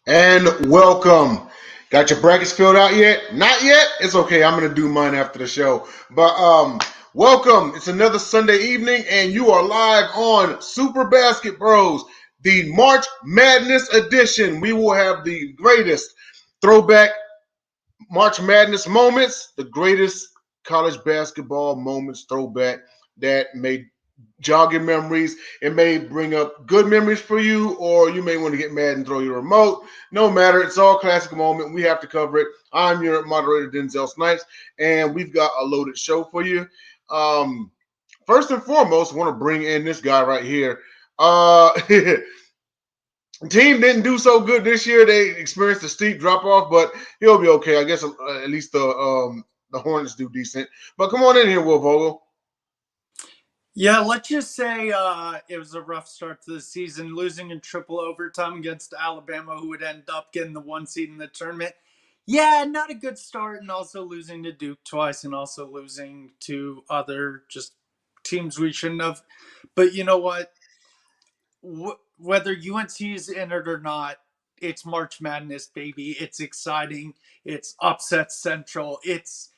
And welcome. Got your brackets filled out yet? Not yet? It's okay. I'm going to do mine after the show. But welcome. It's another Sunday evening, and you are live on Super BasketBros, the March Madness edition. We will have the greatest throwback March Madness moments, the greatest college basketball moments throwback that may jog your memories. It may bring up good memories for you, or you may want to get mad and throw your remote. No matter. It's all classic moment. We have to cover it. I'm your moderator, Denzel Snipes, and we've got a loaded show for you. First and foremost, I want to bring in this guy right here. Team didn't do so good this year. They experienced a steep drop-off, but he'll be okay. I guess at least the Hornets do decent. But come on in here, Will Vogel. Yeah, let's just say it was a rough start to the season, losing in triple overtime against Alabama, who would end up getting the 1 seed in the tournament. Yeah, not a good start, and also losing to Duke twice and also losing to other just teams we shouldn't have. But you know what? Whether UNC is in it or not, it's March Madness, baby. It's exciting. It's upset central. It's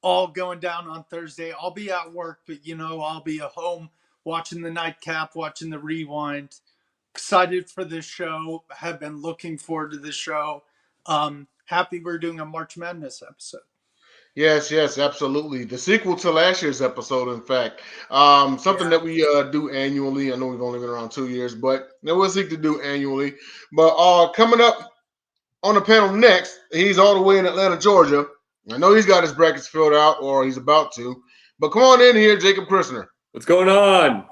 all going down on Thursday. I'll be at work, but I'll be at home watching the nightcap, watching the rewind. Excited for this show. Have been looking forward to this show. Happy we're doing a March Madness episode. Yes, absolutely. The sequel to last year's episode, in fact. Something that we do annually. I know we've only been around 2 years, but we'll seek to do annually. But coming up on the panel next, he's all the way in Atlanta, Georgia. I know he's got his brackets filled out, or he's about to. But come on in here, Jacob Christner. What's going on?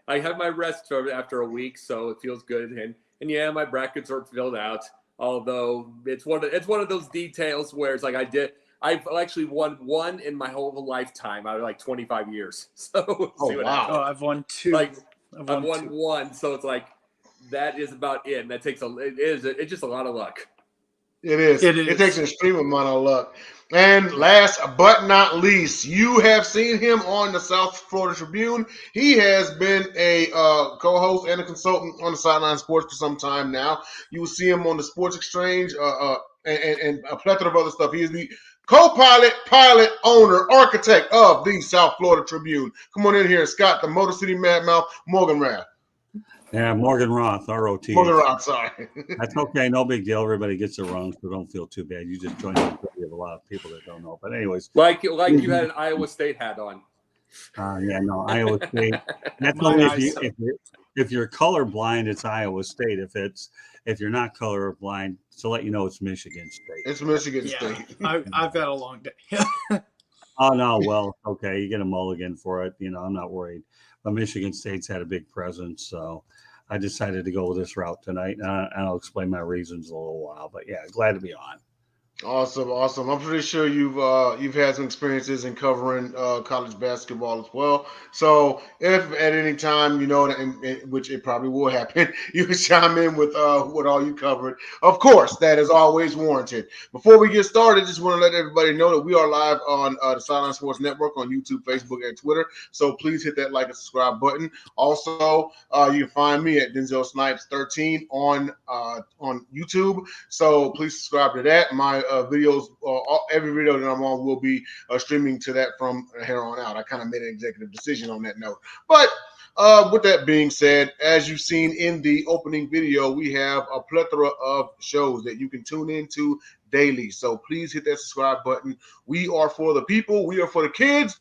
I have my rest after a week, so it feels good. And yeah, my brackets are filled out. Although it's one of those details where it's like I've actually won one in my whole lifetime out of like 25 years. So wow. I've won two. I've won one, so it's like that is about it. And that takes it's just a lot of luck. It is. It takes an extreme amount of luck. And last but not least, you have seen him on the South Florida Tribune. He has been a co-host and a consultant on the Sideline Sports for some time now. You will see him on the Sports Exchange and a plethora of other stuff. He is the co-pilot, pilot, owner, architect of the South Florida Tribune. Come on in here, Scott, the Motor City Madmouth Morganrath. Yeah, Morganrath, R-O-T. Morganrath, sorry. That's okay. No big deal. Everybody gets it wrong, so don't feel too bad. You just joined the of a lot of people that don't know. But anyways. Like you had an Iowa State hat on. Iowa State. That's only if you're colorblind, it's Iowa State. If you're not colorblind, to let you know it's Michigan State. It's Michigan State. I've had a long day. Oh, no. Well, okay. You get a mulligan for it. I'm not worried. But Michigan State's had a big presence, so I decided to go this route tonight. And I'll explain my reasons in a little while. But, yeah, glad to be on. Awesome. I'm pretty sure you've had some experiences in covering college basketball as well. So if at any time, which it probably will happen, you can chime in with all you covered. Of course, that is always warranted. Before we get started, just want to let everybody know that we are live on the Sideline Sports Network on YouTube, Facebook, and Twitter. So please hit that like and subscribe button. Also, you can find me at Denzel Snipes 13 on YouTube. So please subscribe to that. My videos, every video that I'm on will be streaming to that from here on out. I kind of made an executive decision on that note. But with that being said, as you've seen in the opening video, we have a plethora of shows that you can tune into daily. So please hit that subscribe button. We are for the people. We are for the kids.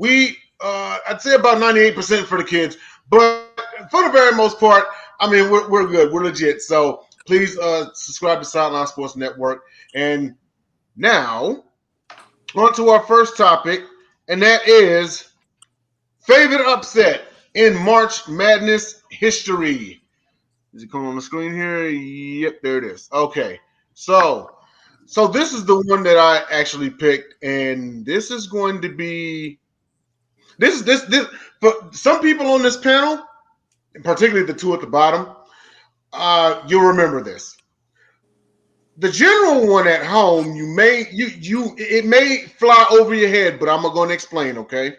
I'd say about 98% for the kids, but for the very most part, I mean, we're good. We're legit. So please subscribe to Sideline Sports Network. And now, on to our first topic. and that is favorite upset in March Madness history. Is it coming on the screen here? Yep, there it is. Okay, so this is the one that I actually picked, and this is going to be this for some people on this panel, particularly the two at the bottom. You'll remember this. The general one at home, it may fly over your head, but I'm going to explain. Okay,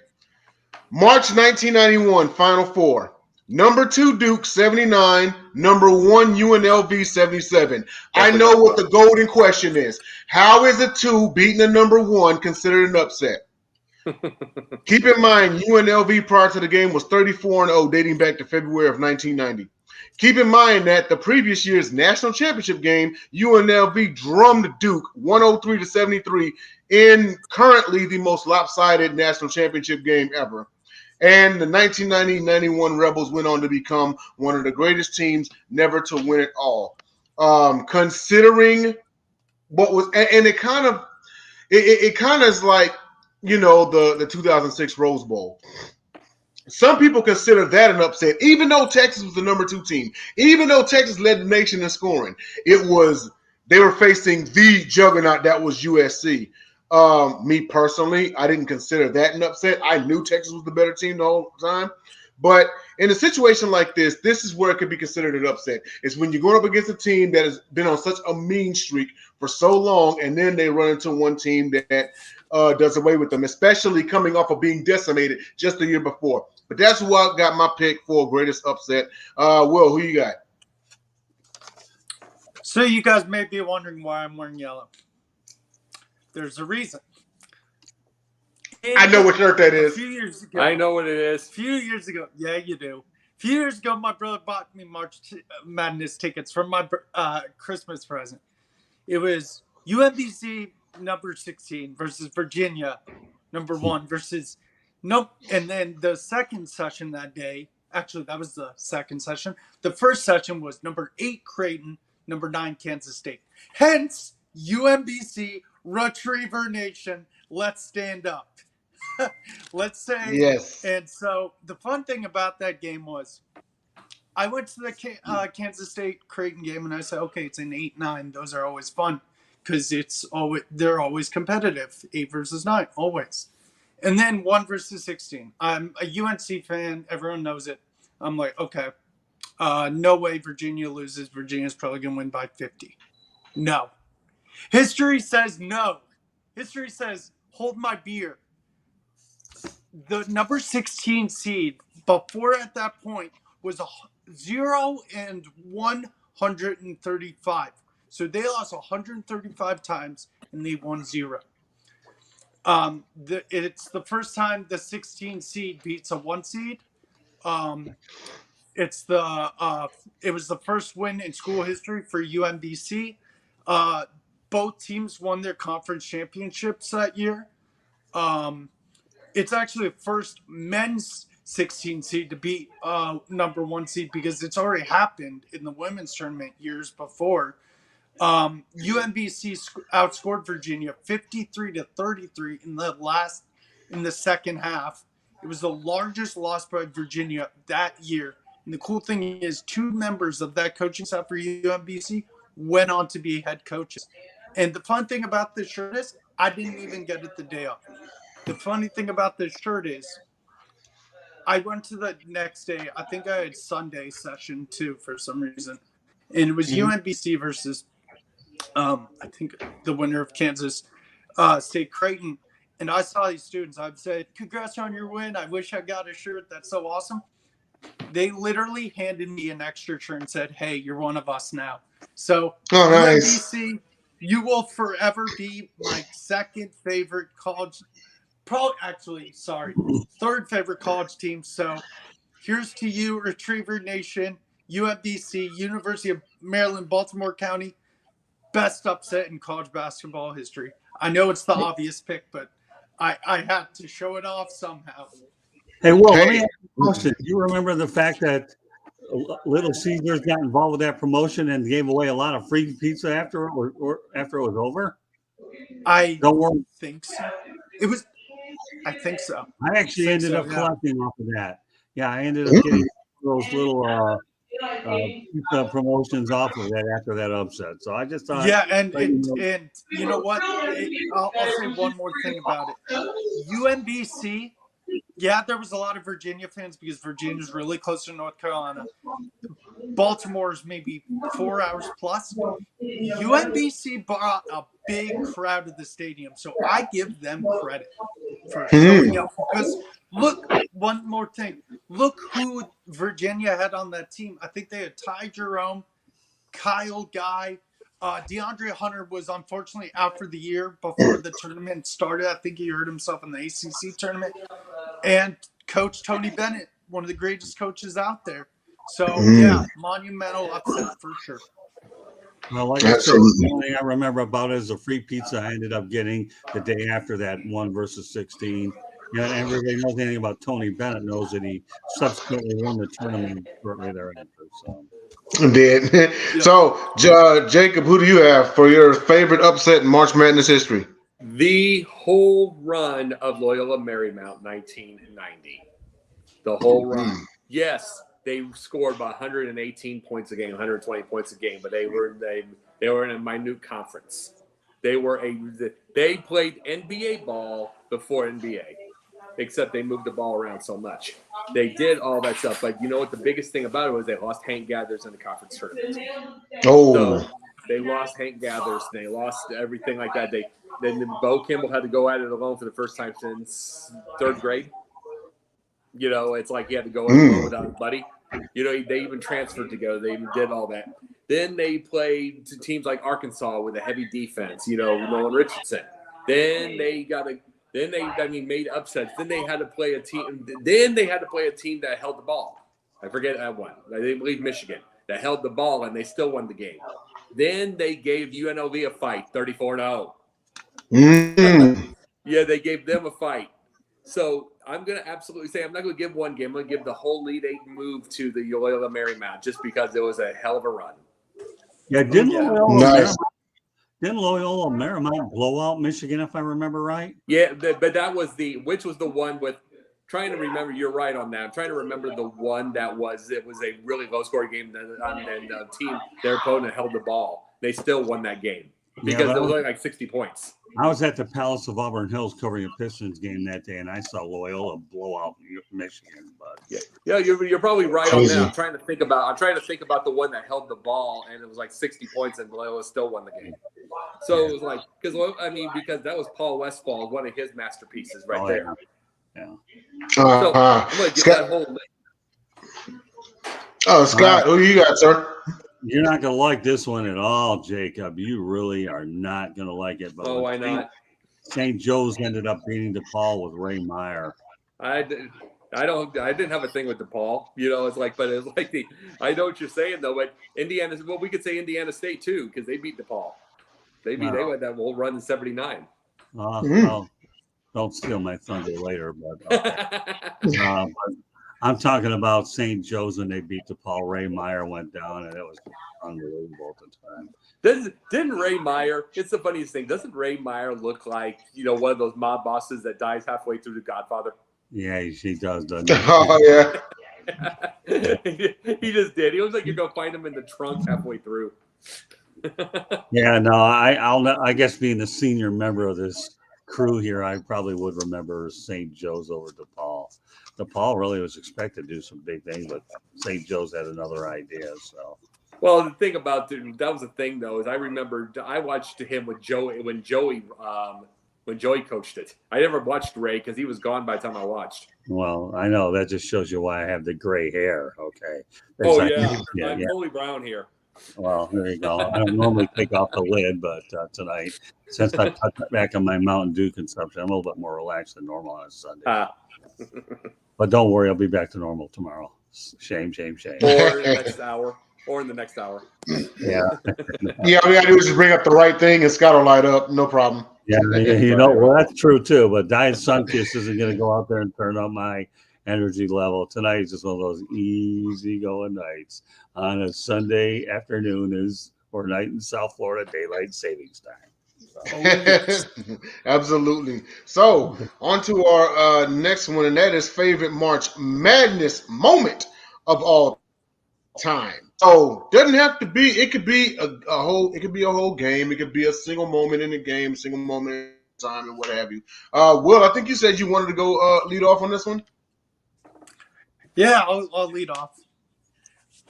March 1991 Final Four. Number 2 Duke 79, number 1 UNLV 77. I know what the golden question is. How is a 2 beating a number 1 considered an upset? Keep in mind, UNLV prior to the game was 34-0, dating back to February of 1990. Keep in mind that the previous year's national championship game, UNLV drummed Duke 103-73 in currently the most lopsided national championship game ever. And the 1990-91 Rebels went on to become one of the greatest teams never to win it all. Considering what was, and it kind of is like, the 2006 Rose Bowl. Some people consider that an upset, even though Texas was the number 2 team, even though Texas led the nation in scoring. They were facing the juggernaut that was USC. Me personally, I didn't consider that an upset. I knew Texas was the better team the whole time. But in a situation like this is where it could be considered an upset. It's when you're going up against a team that has been on such a mean streak for so long, and then they run into one team that does away with them, especially coming off of being decimated just the year before. But that's who I got my pick for greatest upset. Will, who you got? So you guys may be wondering why I'm wearing yellow. There's a reason. I know what shirt that is. A few years ago. I know what it is. A few years ago. Yeah, you do. A few years ago, my brother bought me March Madness tickets from my Christmas present. It was UMBC number 16 versus Virginia number 1 versus and then the second session that day, actually that was the second session. The first session was number 8 Creighton, number 9 Kansas State. Hence UMBC Retriever Nation, let's stand up. Let's say yes. And so the fun thing about that game was I went to the Kansas State Creighton game and I said, okay, it's an 8-9. Those are always fun because they're always competitive. 8 versus 9, always. And then 1 versus 16. I'm a UNC fan. Everyone knows it. I'm like, okay, no way Virginia loses. Virginia's probably going to win by 50. No. History says no. History says hold my beer. The number 16 seed before at that point was 0 and 135. So they lost 135 times and they won 0. It's the first time the 16 seed beats a 1 seed. It was the first win in school history for UMBC. Both teams won their conference championships that year. It's actually the first men's 16 seed to beat number 1 seed because it's already happened in the women's tournament years before. UMBC outscored Virginia 53-33 in the second half. It was the largest loss by Virginia that year. And the cool thing is 2 members of that coaching staff for UMBC went on to be head coaches. And the fun thing about this shirt is I didn't even get it the day off. The funny thing about this shirt is I went to the next day. I think I had Sunday session too for some reason. And it was UMBC versus I think the winner of Kansas State Creighton. And I saw these students. I said, congrats on your win. I wish I got a shirt. That's so awesome. They literally handed me an extra shirt and said, hey, you're one of us now. So nice. UMBC, you will forever be my second favorite college. Third favorite college team. So here's to you, Retriever Nation, UMBC, University of Maryland, Baltimore County. Best upset in college basketball history. I know it's the obvious pick, but I had to show it off somehow. Hey, Will, let me ask you a question. Do you remember the fact that Little Caesars got involved with that promotion and gave away a lot of free pizza after or after it was over? I don't think so. It was. I think so. I actually ended up Yeah. collecting off of that. Yeah, I ended up getting those little pizza promotions off of that after that upset. So I just thought, Yeah, and you know what? I'll say one more thing about it. UMBC, yeah, there was a lot of Virginia fans because Virginia's really close to North Carolina. Baltimore's maybe 4 hours plus. UMBC brought a big crowd to the stadium, so I give them credit for showing up. Because look, one more thing. Look who Virginia had on that team. I think they had Ty Jerome, Kyle Guy. DeAndre Hunter was unfortunately out for the year before the tournament started. I think he hurt himself in the ACC tournament. And Coach Tony Bennett, one of the greatest coaches out there. So, yeah, monumental upset for sure. Well, like I said, the only thing I remember about it is the free pizza I ended up getting the day after that 1 versus 16. Yeah, and everybody knows anything about Tony Bennett knows that he subsequently won the tournament shortly thereafter. So. Did. So, Jacob, who do you have for your favorite upset in March Madness history? The whole run of Loyola Marymount 1990. The whole run. Yes, they scored by 118 points a game, 120 points a game, but they were in a minute conference. They played NBA ball before NBA, except they moved the ball around so much. They did all that stuff, but you know what? The biggest thing about it was they lost Hank Gathers in the conference tournament. So they lost Hank Gathers. They lost everything like that. Then Bo Kimball had to go at it alone for the first time since 3rd grade. You know, it's like he had to go alone without a buddy. You know, they even transferred together. They even did all that. Then they played to teams like Arkansas with a heavy defense. You know, Nolan Richardson. Then they made upsets. Then they had to play a team. Then they had to play a team that held the ball. I forget that one. I didn't believe Michigan that held the ball and they still won the game. Then they gave UNLV a fight, 34-0. Yeah, they gave them a fight. So I'm going to absolutely say I'm not going to give one game. I'm going to give the whole Elite Eight move to the Loyola Marymount just because it was a hell of a run. Yeah, didn't Loyola Marymount blow out Michigan, if I remember right? Yeah, but that was which was the one with trying to remember. You're right on that. I'm trying to remember the one it was a really low scoring game. And the team, their opponent held the ball. They still won that game because it was only like 60 points. I was at the Palace of Auburn Hills covering a Pistons game that day, and I saw Loyola blow out Michigan. But yeah, you're probably right on that. I'm trying to think about the one that held the ball, and it was like 60 points, and Loyola still won the game. So it was like because that was Paul Westphal, one of his masterpieces right there. Yeah. So I'm gonna get that whole list. Oh, Scott, who you got, sir? You're not going to like this one at all, Jacob. You really are not going to like it. But why not? St. Joe's ended up beating DePaul with Ray Meyer. I didn't have a thing with DePaul. You know, it's like I know what you're saying though. But Indiana, well, we could say Indiana State too because they beat DePaul. They went that whole run in '79. Well, don't steal my thunder later, but I'm talking about St. Joe's when they beat DePaul. Ray Meyer went down, and it was unbelievable at the time. Didn't Ray Meyer? It's the funniest thing. Doesn't Ray Meyer look like one of those mob bosses that dies halfway through The Godfather? Yeah, he does, doesn't he? Oh yeah. He just did. He looks like you're gonna find him in the trunk halfway through. Yeah, no, I guess being the senior member of this crew here, I probably would remember St. Joe's over DePaul. DePaul really was expected to do some big things, but St. Joe's had another idea. So, well, the thing about that was the thing though is I remember I watched him with Joey when Joey coached it. I never watched Ray because he was gone by the time I watched. Well, I know that just shows you why I have the gray hair. Okay. I'm totally brown here. Well, there you go. I don't normally take off the lid, but tonight, since I cut back on my Mountain Dew consumption, I'm a little bit more relaxed than normal on Sunday. But don't worry, I'll be back to normal tomorrow. Shame. Or in the next hour. Yeah. Yeah, all we gotta do is just bring up the right thing and Scott will light up. No problem. Yeah, well, that's true too. But Diet Sunkiss isn't going to go out there and turn up my energy level. Tonight is just one of those easy going nights on a Sunday afternoon or night in South Florida, daylight savings time. Oh, yes. Absolutely. So, on to our next one, and that is favorite March Madness moment of all time. So, doesn't have to be. It could be a whole. It could be a whole game. It could be a single moment in the game, single moment in time, and what have you. Will, I think you said you wanted to go lead off on this one. Yeah, I'll lead off.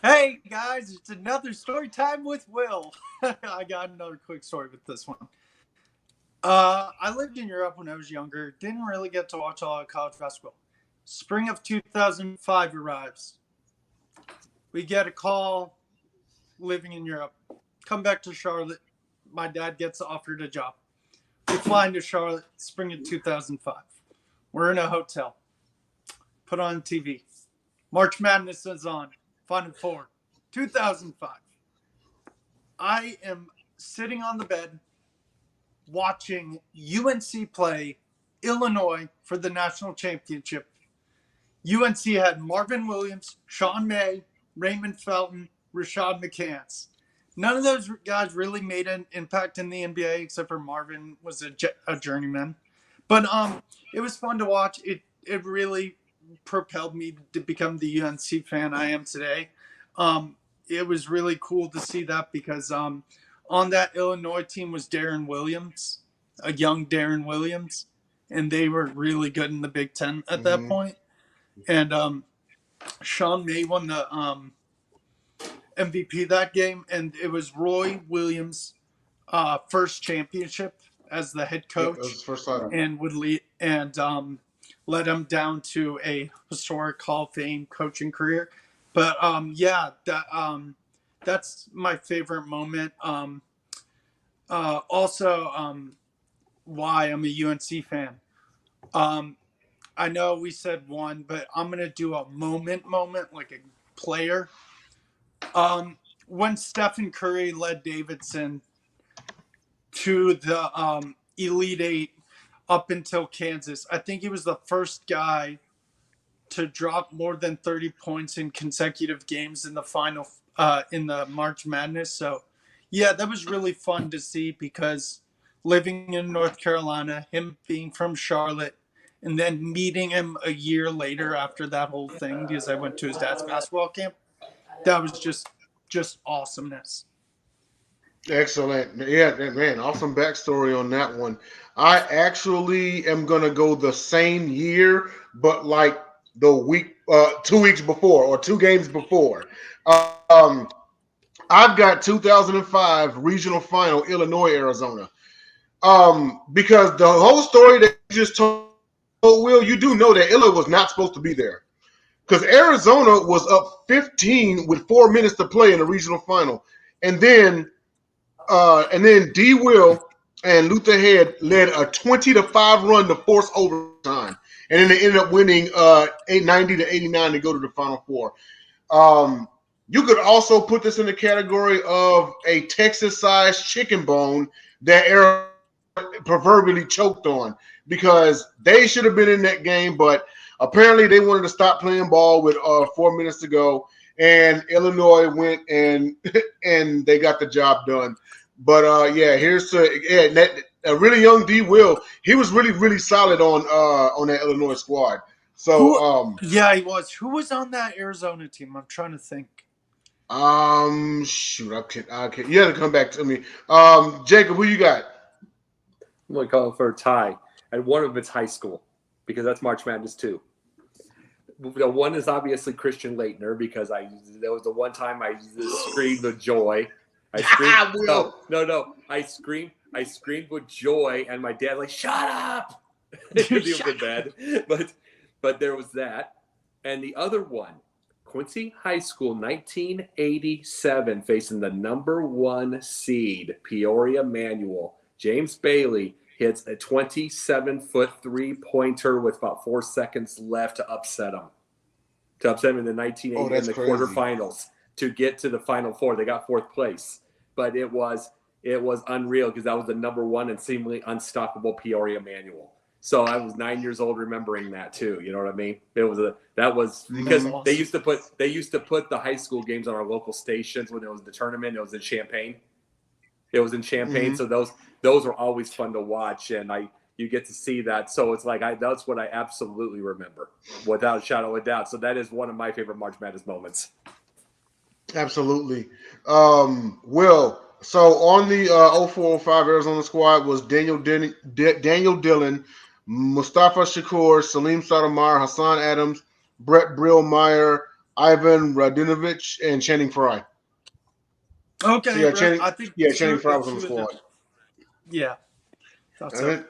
Hey guys, it's another story time with Will. I got another quick story with this one. I lived in Europe when I was younger. Didn't really get to watch a lot of college basketball. Spring of 2005 arrives. We get a call living in Europe. Come back to Charlotte. My dad gets offered a job. We fly into Charlotte, spring of 2005. We're in a hotel. Put on TV. March Madness is on. Final Four, 2005. I am sitting on the bed watching UNC play Illinois for the national championship. UNC had Marvin Williams, Sean May, Raymond Felton, Rashad McCants. None of those guys really made an impact in the NBA except for Marvin was a journeyman. But it was fun to watch. It really propelled me to become the UNC fan I am today. It was really cool to see that because on that Illinois team was Darren Williams, a young Darren Williams, and they were really good in the Big Ten at that point. And Sean May won the MVP that game, and it was Roy Williams' first championship as the head coach, That was first time. and would lead and led him down to a historic Hall of Fame coaching career. But yeah, that's my favorite moment. Also, why I'm a UNC fan. I know we said one, but I'm gonna do a moment, like a player. When Stephen Curry led Davidson to the Elite Eight up until Kansas, I think he was the first guy to drop more than 30 points in consecutive games in the final in the March Madness. So, yeah, that was really fun to see because living in North Carolina, him being from Charlotte, and then meeting him a year later after that whole thing because I went to his dad's basketball camp. That was just awesomeness. Excellent. Yeah, man, awesome backstory on that one. I actually am gonna go the same year, but like the week, 2 weeks before or two games before. Um, I've got 2005 regional final, Illinois, Arizona. Because the whole story that you just told, Will, you do know that Illinois was not supposed to be there because Arizona was up 15 with 4 minutes to play in the regional final, and then D. Will and Luther Head led a 20-5 run to force overtime, and then they ended up winning 90-89 to go to the Final Four. You could also put this in the category of a Texas-sized chicken bone that Arizona proverbially choked on because they should have been in that game, but apparently they wanted to stop playing ball with 4 minutes to go, and Illinois went and they got the job done. But yeah, here's a really young D. Will. He was really solid on that Illinois squad. So yeah, he was. Who was on that Arizona team? I'm trying to think. Shoot, I can't. You have to come back to me. Jacob, who you got? I'm going to call for a tie. And one of it's high school because that's March Madness too. The one is obviously Christian Leitner because that was the one time I screamed with joy. I screamed. No. I screamed with joy, and my dad like, shut up. He was in bed. But there was that. And the other one, Quincy High School, 1987, facing the number 1 seed, Peoria Manual. James Bailey hits a 27-foot three-pointer with about 4 seconds left to upset him. In the 1980 in the quarterfinals to get to the Final Four. They got 4th place. But it was unreal because that was the number 1 and seemingly unstoppable Peoria Manual. So I was 9 years old remembering that too. You know what I mean? That was because awesome. They used to put the high school games on our local stations when there was the tournament. It was in Champaign. It was in Champaign, so those are always fun to watch, and you get to see that. So it's like that's what I absolutely remember, without a shadow of a doubt. So that is one of my favorite March Madness moments. Absolutely. Will, so on the 0405 Arizona squad was Daniel Dillon, Mustafa Shakur, Salim Stoudemire, Hassan Adams, Brett Brillmeyer, Ivan Radinovich, and Channing Frye. Okay, So yeah, I think Channing Frye was on the squad. Yeah, that's it.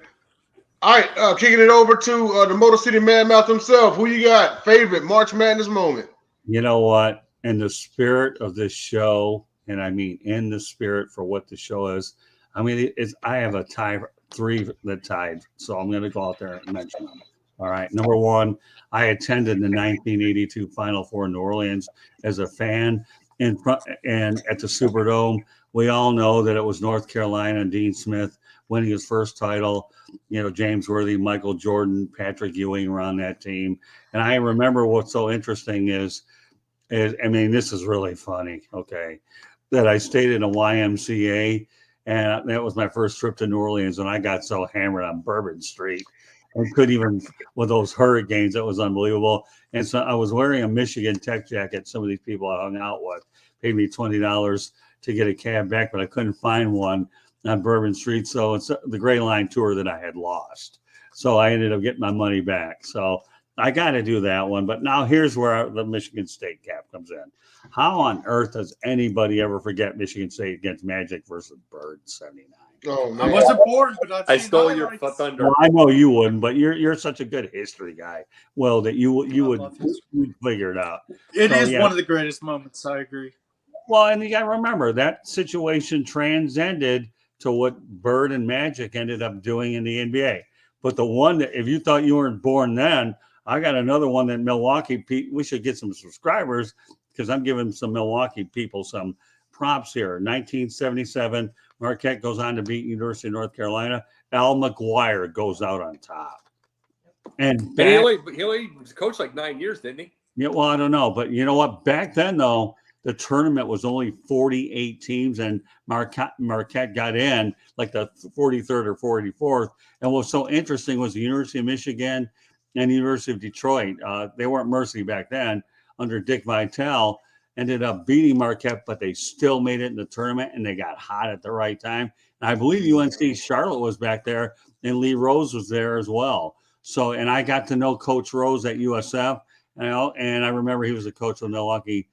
All right, kicking it over to the Motor City Madmouth himself. Who you got? Favorite March Madness moment? You know what? In the spirit of this show, and I mean in the spirit for what the show is, I mean, I have a tie, 3 that tied, so I'm going to go out there and mention them. All right. Number 1, I attended the 1982 Final Four in New Orleans as a fan in front, and at the Superdome. We all know that it was North Carolina and Dean Smith winning his first title. You know, James Worthy, Michael Jordan, Patrick Ewing were on that team. And I remember what's so interesting is I mean, this is really funny, okay, that I stayed in a YMCA, and that was my first trip to New Orleans, and I got so hammered on Bourbon Street and couldn't even, with those hurricanes, that was unbelievable. And so I was wearing a Michigan Tech jacket. Some of these people I hung out with paid me $20 to get a cab back, but I couldn't find one on Bourbon Street. So it's the Gray Line tour that I had lost. So I ended up getting my money back. So I got to do that one. But now here's where the Michigan State cap comes in. How on earth does anybody ever forget Michigan State against Magic versus Bird 79? Oh, man. I wasn't born, but I stole your thunder. Well, I know you wouldn't, but you're such a good history guy. Well, that you would you'd figure it out. It is one of the greatest moments. I agree. Well, and you got to remember that situation transcended to what Bird and Magic ended up doing in the NBA. But the one that, if you thought you weren't born then, I got another one that Milwaukee. We should get some subscribers because I'm giving some Milwaukee people some props here. 1977, Marquette goes on to beat University of North Carolina. Al McGuire goes out on top. And he only coached like 9 years, didn't he? Yeah, well, I don't know. But you know what? Back then, though, the tournament was only 48 teams, and Marquette got in like the 43rd or 44th. And what's so interesting was the University of Michigan and the University of Detroit. They weren't Mercy back then under Dick Vitale. Ended up beating Marquette, but they still made it in the tournament, and they got hot at the right time. And I believe UNC Charlotte was back there, and Lee Rose was there as well. So, and I got to know Coach Rose at USF, and I remember he was the coach of the Milwaukee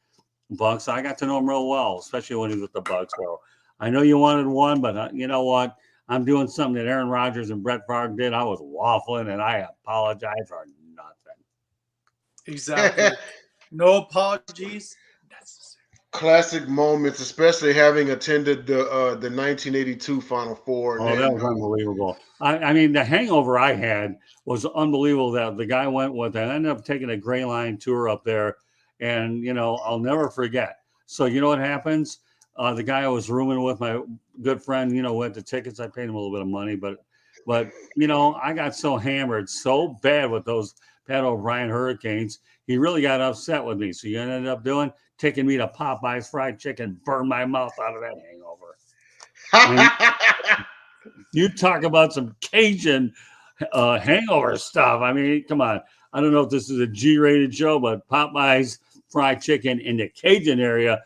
Bucks. I got to know him real well, especially when he was with the Bucks. So I know you wanted one, but you know what? I'm doing something that Aaron Rodgers and Brett Favre did. I was waffling, and I apologize for nothing. Exactly. No apologies necessary. Classic moments, especially having attended the 1982 Final Four. Oh, that was unbelievable. I mean, the hangover I had was unbelievable. That the guy went with. I ended up taking a Gray Line tour up there, and you know, I'll never forget. So you know what happens? The guy I was rooming with, my good friend, you know, went the tickets. I paid him a little bit of money, but you know, I got so hammered so bad with those Pat O'Brien Hurricanes. He really got upset with me. So you ended up taking me to Popeye's fried chicken, burn my mouth out of that hangover. You talk about some Cajun hangover stuff. I mean, come on. I don't know if this is a G-rated show, but Popeye's fried chicken in the Cajun area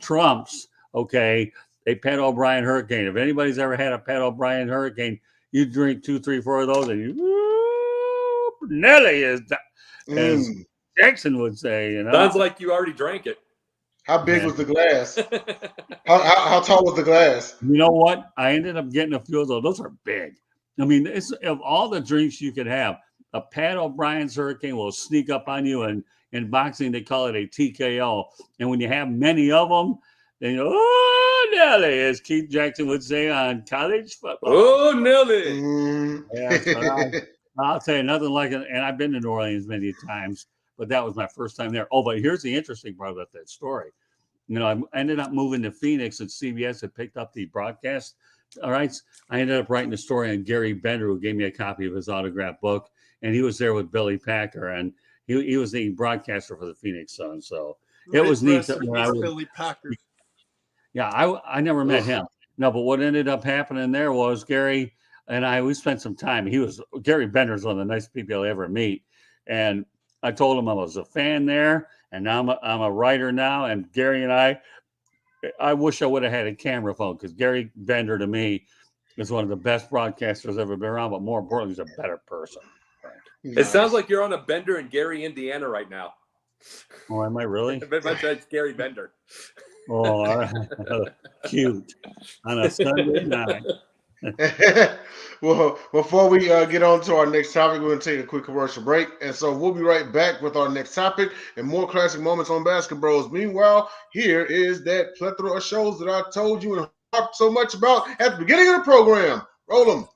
trumps, okay, a Pat O'Brien Hurricane. If anybody's ever had a Pat O'Brien Hurricane, you drink 2, 3, 4 of those, and you, whoop, Nelly is, as Jackson would say. You know, sounds like you already drank it. How big was the glass? how tall was the glass? You know what? I ended up getting a few of those. Those are big. I mean, it's of all the drinks you could have, a Pat O'Brien's Hurricane will sneak up on you, and in boxing they call it a TKO. And when you have many of them, then you go, oh, Nelly, as Keith Jackson would say on college football. Oh, Nelly. Yeah, I'll tell you, nothing like it. And I've been to New Orleans many times, but that was my first time there. Oh, but here's the interesting part about that story. You know, I ended up moving to Phoenix, and CBS had picked up the broadcast. All right. I ended up writing a story on Gary Bender, who gave me a copy of his autographed book, and he was there with Billy Packer, and he was the broadcaster for the Phoenix Suns. So it was neat. Billy Packer. Yeah, I never met him. No, but what ended up happening there was Gary and we spent some time. Gary Bender's one of the nicest people you'll ever meet. And I told him I was a fan there, and now I'm a writer now. And Gary and I wish I would have had a camera phone, because Gary Bender to me is one of the best broadcasters ever been around, but more importantly, he's a better person. Nice. It sounds like you're on a Bender in Gary, Indiana right now. Oh, am I really? It's Gary Bender. Oh, cute. On a Sunday night. Well, before we get on to our next topic, we're going to take a quick commercial break. And so we'll be right back with our next topic and more classic moments on BasketBros. Meanwhile, here is that plethora of shows that I told you and talked so much about at the beginning of the program. Roll them.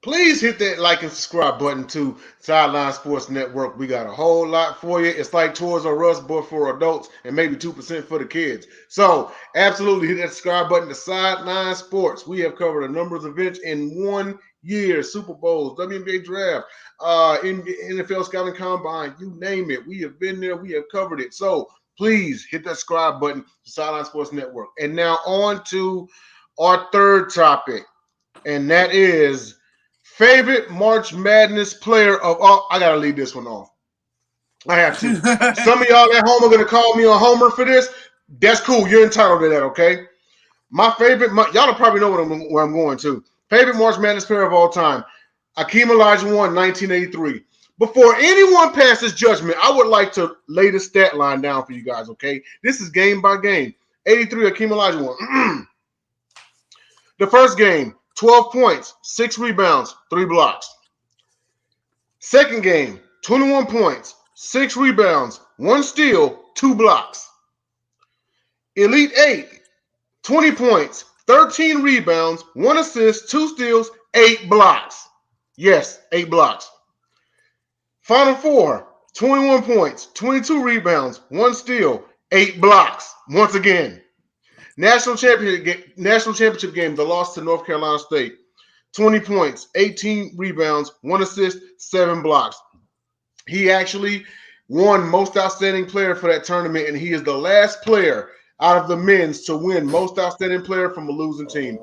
Please hit that like and subscribe button to Sideline Sports Network. We got a whole lot for you. It's like Toys R Us, but for adults, and maybe 2% for the kids. So absolutely hit that subscribe button to Sideline Sports. We have covered a number of events in 1 year: Super Bowls, WNBA Draft, NFL Scouting Combine, you name it. We have been there. We have covered it. So please hit that subscribe button to Sideline Sports Network. And now on to our third topic, and that is favorite March Madness player of all. I gotta leave this one off. I have to. Some of y'all at home are gonna call me a homer for this. That's cool. You're entitled to that, okay? My favorite, y'all will probably know where I'm going to. Favorite March Madness player of all time, Akeem Olajuwon, 1983. Before anyone passes judgment, I would like to lay the stat line down for you guys, okay? This is game by game. 83, Akeem Olajuwon. The first game, 12 points, 6 rebounds, 3 blocks. Second game, 21 points, 6 rebounds, 1 steal, 2 blocks. Elite 8, 20 points, 13 rebounds, 1 assist, 2 steals, 8 blocks. Yes, 8 blocks. Final 4, 21 points, 22 rebounds, 1 steal, 8 blocks. Once again. National championship game, the loss to North Carolina State. 20 points, 18 rebounds, 1 assist, 7 blocks. He actually won most outstanding player for that tournament, and he is the last player out of the men's to win most outstanding player from a losing team.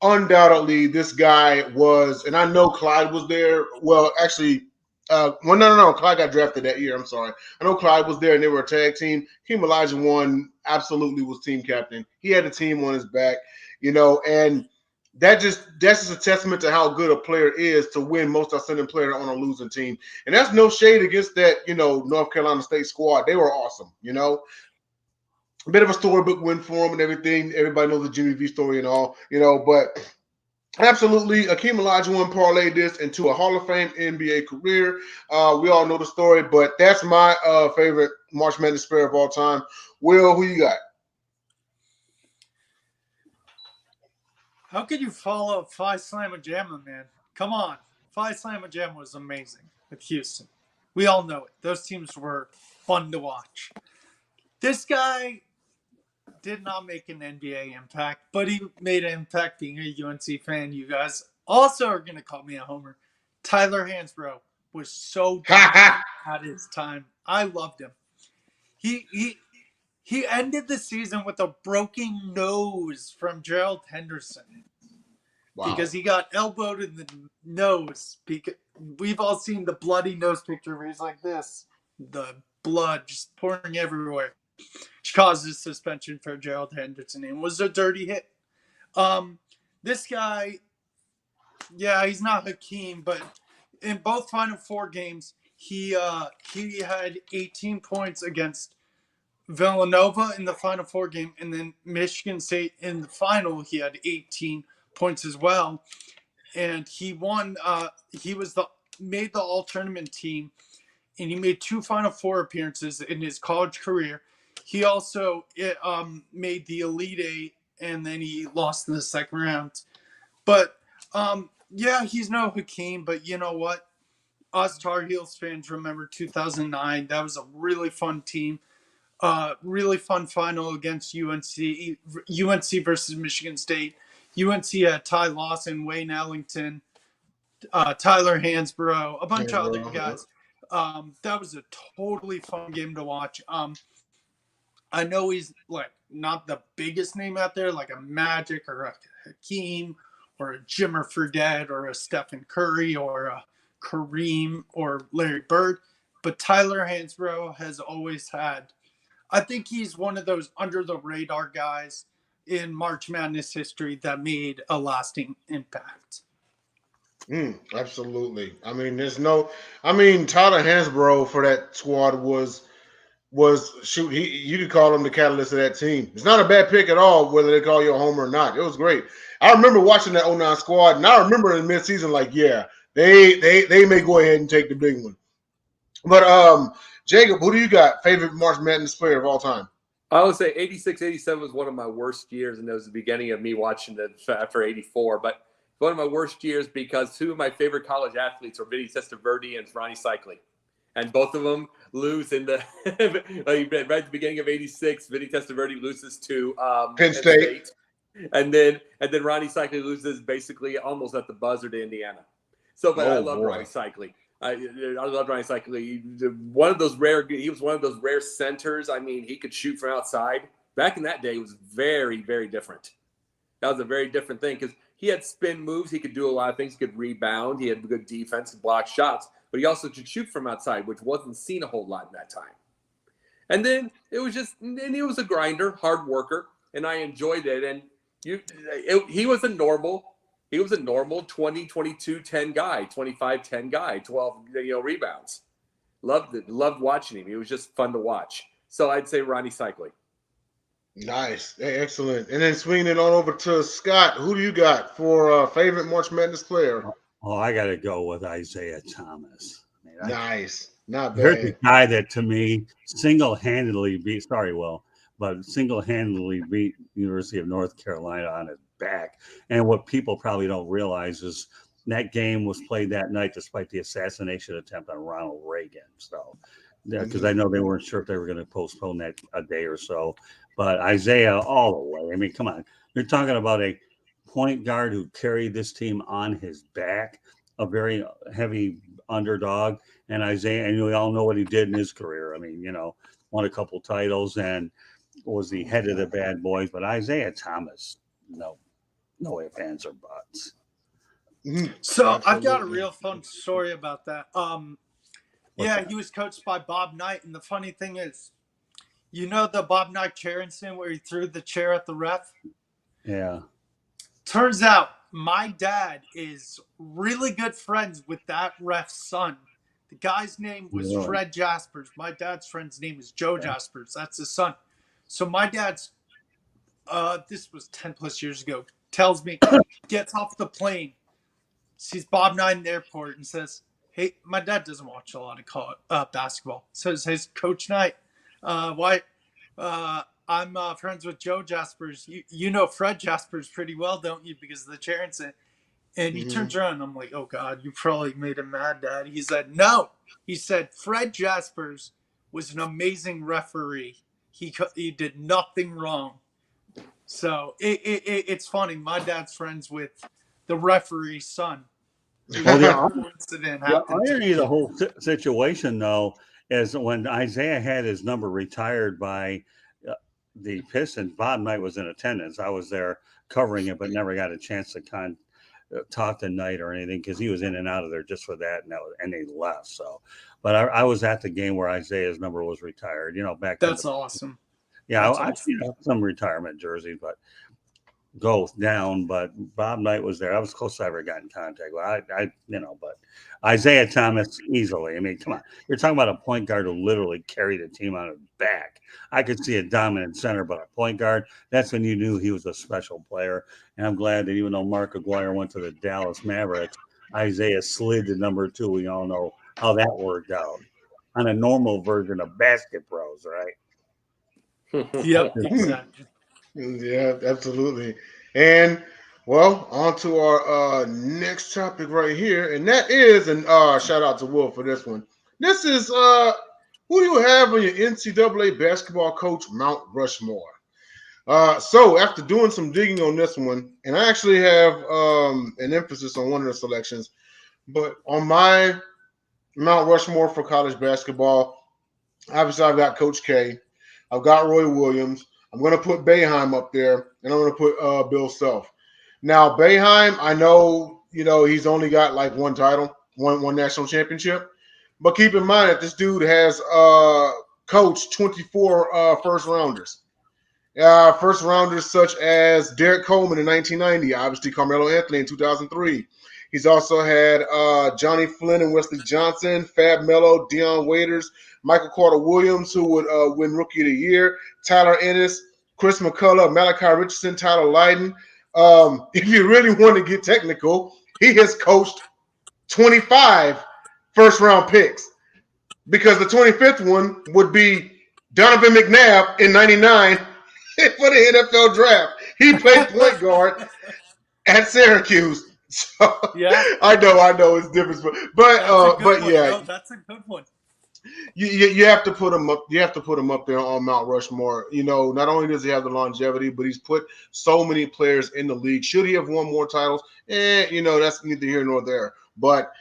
Undoubtedly, this guy was, and I know Clyde was there. Well, actually, no. Clyde got drafted that year. I'm sorry. I know Clyde was there, and they were a tag team. Akeem Olajuwon absolutely was team captain. He had the team on his back, and that's just a testament to how good a player is to win most outstanding player on a losing team. And that's no shade against that, North Carolina State squad. They were awesome, A bit of a storybook win for them and everything. Everybody knows the Jimmy V story and all, but absolutely, Akeem Olajuwon parlayed this into a Hall of Fame NBA career. We all know the story, but that's my favorite March Madness player of all time. Will, who you got? How could you follow Phi Slamma Jamma, man? Come on. Phi Slamma Jamma was amazing with Houston. We all know it. Those teams were fun to watch. This guy did not make an NBA impact, but he made an impact being a UNC fan. You guys also are going to call me a homer. Tyler Hansbrough was so dominant at his time. I loved him. He ended the season with a broken nose from Gerald Henderson. Wow. Because he got elbowed in the nose. Because we've all seen the bloody nose picture where he's like this. The blood just pouring everywhere. Which causes suspension for Gerald Henderson. And was a dirty hit. This guy, yeah, he's not Hakeem, but in both Final Four games, he had 18 points against Villanova in the Final Four game, and then Michigan State in the final, he had 18 points as well. And he won. He was the made the all-tournament team, and he made 2 Final Four appearances in his college career. He also made the Elite Eight, and then he lost in the second round. But yeah, he's no Hakeem, but you know what? Us Tar Heels fans remember 2009. That was a really fun team. Really fun final against UNC versus Michigan State. UNC had Ty Lawson, Wayne Ellington, Tyler Hansborough, a bunch of other guys. That was a totally fun game to watch. I know he's like not the biggest name out there, like a Magic or a Hakeem or a Jimmer Fredette or a Stephen Curry or a Kareem or Larry Bird, but Tyler Hansborough has always had. I think he's one of those under the radar guys in March Madness history that made a lasting impact. Absolutely. I mean, Tyler Hansborough for that squad was shoot. You could call him the catalyst of that team. It's not a bad pick at all, whether they call you a homer or not. It was great. I remember watching that 09 squad, and I remember in midseason, like, yeah, they may go ahead and take the big one. But Jacob, who do you got favorite March Madness player of all time? I would say 86, 87 was one of my worst years, and that was the beginning of me watching after 84. But one of my worst years because 2 of my favorite college athletes were Vinny Testaverde and Ronnie Cycli. And both of them lose in the right at the beginning of 86. Vinny Testaverde loses to Penn State. And then Ronnie Cycli loses basically almost at the buzzer to Indiana. So, but I love Ronnie Cycli. I love Ronnie Cycli. He was one of those rare centers. I mean, he could shoot from outside. Back in that day, it was very, very different. That was a very different thing because he had spin moves. He could do a lot of things. He could rebound. He had good defense, block shots. But he also could shoot from outside, which wasn't seen a whole lot in that time. And then he was a grinder, hard worker, and I enjoyed it. And he was a normal 20, 22, 10 guy, 25, 10 guy, 12, rebounds. Loved it. Loved watching him. He was just fun to watch. So I'd say Ronnie Cycli. Nice. Hey, excellent. And then swinging it on over to Scott. Who do you got for favorite March Madness player? Oh, I got to go with Isaiah Thomas. Nice. Not bad. Here's a guy that to me single-handedly beat University of North Carolina on his back. And what people probably don't realize is that game was played that night despite the assassination attempt on Ronald Reagan. So, because I know they weren't sure if they were going to postpone that a day or so. But Isaiah all the way. I mean, come on. You're talking about a point guard who carried this team on his back, a very heavy underdog. And Isaiah, and we all know what he did in his career. I mean, won a couple titles and was the head of the bad boys. But Isaiah Thomas, no ifs, ands, or buts. So I've got a real fun story about that. He was coached by Bob Knight. And the funny thing is, the Bob Knight chair incident where he threw the chair at the ref? Yeah. Turns out my dad is really good friends with that ref's son. The guy's name was Fred Jaspers. My dad's friend's name is Joe Jaspers. That's his son. So my dad's, this was 10 plus years ago, tells me, gets off the plane, sees Bob Knight in the airport and says, hey, my dad doesn't watch a lot of basketball. Says, hey, Coach Knight, why? I'm friends with Joe Jaspers. You know Fred Jaspers pretty well, don't you? Because of the chair incident. And he turns around and I'm like, oh, God, you probably made him mad, Dad. He said, no. He said, Fred Jaspers was an amazing referee. He did nothing wrong. So it's funny. My dad's friends with the referee's son. Well, the irony of the whole situation, though, is when Isaiah had his number retired by the Pistons, Bob Knight was in attendance. I was there covering it, but never got a chance to talk to Knight or anything because he was in and out of there just for that, and they left. So, but I was at the game where Isaiah's number was retired. Back then. That's awesome. Yeah, I some retirement jerseys, but go down. But Bob Knight was there. I was close to ever got in contact. Well, but Isaiah Thomas easily. I mean, come on, you're talking about a point guard who literally carried a team on his back. I could see a dominant center, but a point guard, that's when you knew he was a special player. And I'm glad that even though Mark Aguirre went to the Dallas Mavericks, Isaiah slid to number 2. We all know how that worked out on a normal version of BasketBros, right? Yep, exactly. Yeah, absolutely. And well, on to our next topic right here, and that is, and shout out to Will for this one. This is who do you have on your NCAA basketball coach Mount Rushmore? So after doing some digging on this one, and I actually have an emphasis on one of the selections, but on my Mount Rushmore for college basketball, obviously I've got Coach K, I've got Roy Williams. I'm going to put Boeheim up there, and I'm going to put Bill Self. Now Boeheim, I know he's only got like one title, one national championship, but keep in mind that this dude has coached 24 first rounders. First rounders such as Derek Coleman in 1990, obviously Carmelo Anthony in 2003. He's also had Johnny Flynn and Wesley Johnson, Fab Melo, Deion Waiters, Michael Carter Williams, who would win Rookie of the Year, Tyler Ennis, Chris McCullough, Malachi Richardson, Tyler Lydon. If you really want to get technical, he has coached 25 first-round picks because the 25th one would be Donovan McNabb in 99 for the NFL draft. He played point guard at Syracuse. So Yeah, I know it's different, but one. yeah, No, that's a good one. you have to put him up. You have to put him up there on Mount Rushmore. Not only does he have the longevity, but he's put so many players in the league. Should he have won more titles? That's neither here nor there. But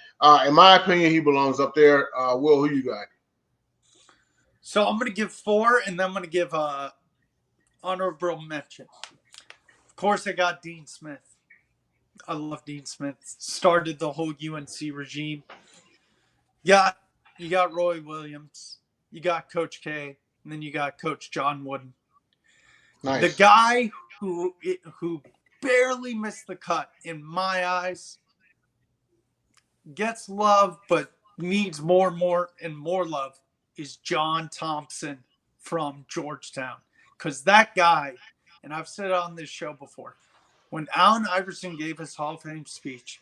in my opinion, he belongs up there. Will, who you got? So I'm going to give 4, and then I'm going to give honorable mention. Of course, I got Dean Smith. I love Dean Smith. Started the whole UNC regime. You got Roy Williams. You got Coach K, and then you got Coach John Wooden. Nice. The guy who barely missed the cut in my eyes, gets love but needs more love, is John Thompson from Georgetown. Because that guy, and I've said it on this show before, when Allen Iverson gave his Hall of Fame speech,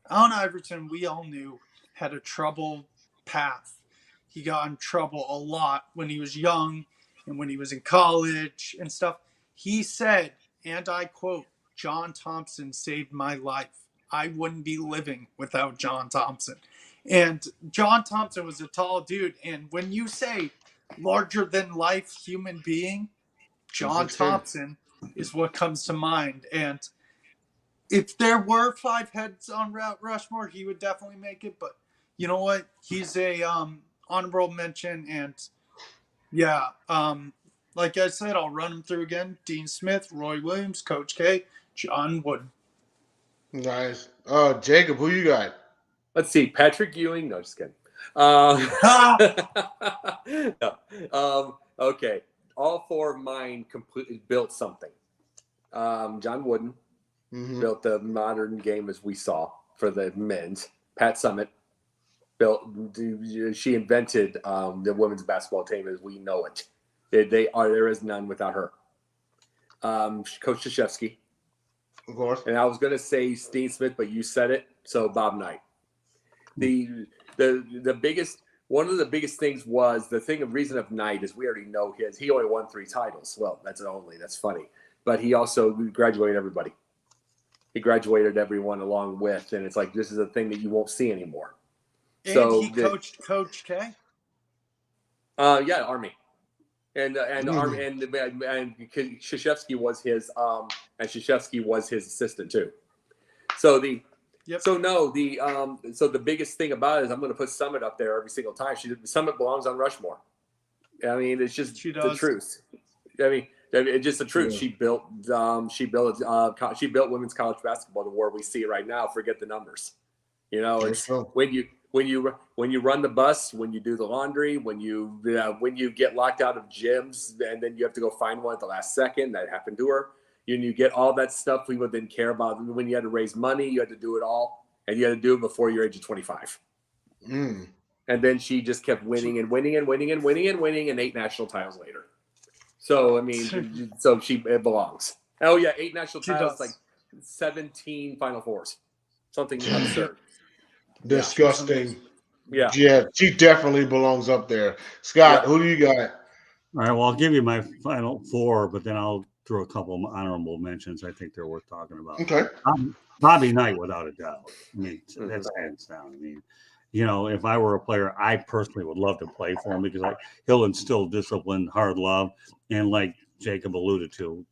Allen Iverson, we all knew, had a troubled path. He got in trouble a lot when he was young and when he was in college and stuff. He said, and I quote, "John Thompson saved my life. I wouldn't be living without John Thompson." And John Thompson was a tall dude. And when you say larger than life human being, John Thompson is what comes to mind. And if there were 5 heads on Mount Rushmore, he would definitely make it. But you know what? He's a honorable mention. And yeah, like I said, I'll run him through again. Dean Smith, Roy Williams, Coach K, John Wooden. Nice. Jacob, who you got? Let's see. Patrick Ewing. No, just kidding. No. Okay. All 4 of mine completely built something. John Wooden built the modern game as we saw for the men's. Pat Summitt she invented the women's basketball team as we know it. There is none without her. Coach Krzyzewski. Of course. And I was going to say Dean Smith, but you said it. So Bob Knight. The biggest, one of the biggest things was the reason of Knight is we already know he only won 3 titles. Well, that's funny. But he also graduated everybody. He graduated everyone along with, and it's like, this is a thing that you won't see anymore. And he coached Coach K? Yeah, Army. And Krzyzewski was his assistant too. So the biggest thing about it is I'm going to put Summitt up there every single time. Summitt belongs on Rushmore. I mean, it's just the truth. I mean, it's just the truth. Yeah. She built women's college basketball to where we see it right now. Forget the numbers. It's when you run the bus, when you do the laundry, when you get locked out of gyms, and then you have to go find one at the last second. That happened to her. You get all that stuff people didn't care about. When you had to raise money, you had to do it all, and you had to do it before your age of 25. And then she just kept winning and winning and winning and winning and winning, and 8 national titles later. So I mean, it belongs. Oh yeah, 8 national titles, like 17 Final Fours, something absurd. Disgusting. Yeah. Yeah, she definitely belongs up there. Scott, Yeah. who do you got? All right. Well, I'll give you my final four, but then I'll throw a couple of honorable mentions. I think they're worth talking about. Okay. Bobby Knight, without a doubt. I mean, Mhm. that's hands down. I mean, if I were a player, I personally would love to play for him because he'll instill discipline, hard love, and like Jacob alluded to,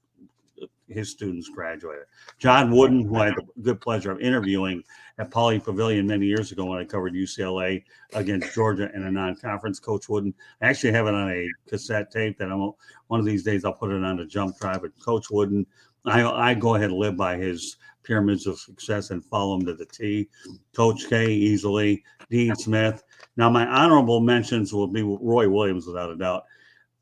his students graduated. John Wooden, who I had the good pleasure of interviewing at Pauley Pavilion many years ago when I covered UCLA against Georgia in a non-conference. Coach Wooden, I actually have it on a cassette tape that one of these days I'll put it on a jump drive. But Coach Wooden, I go ahead and live by his pyramids of success and follow him to the T. Coach K, easily. Dean Smith. Now my honorable mentions will be Roy Williams, without a doubt.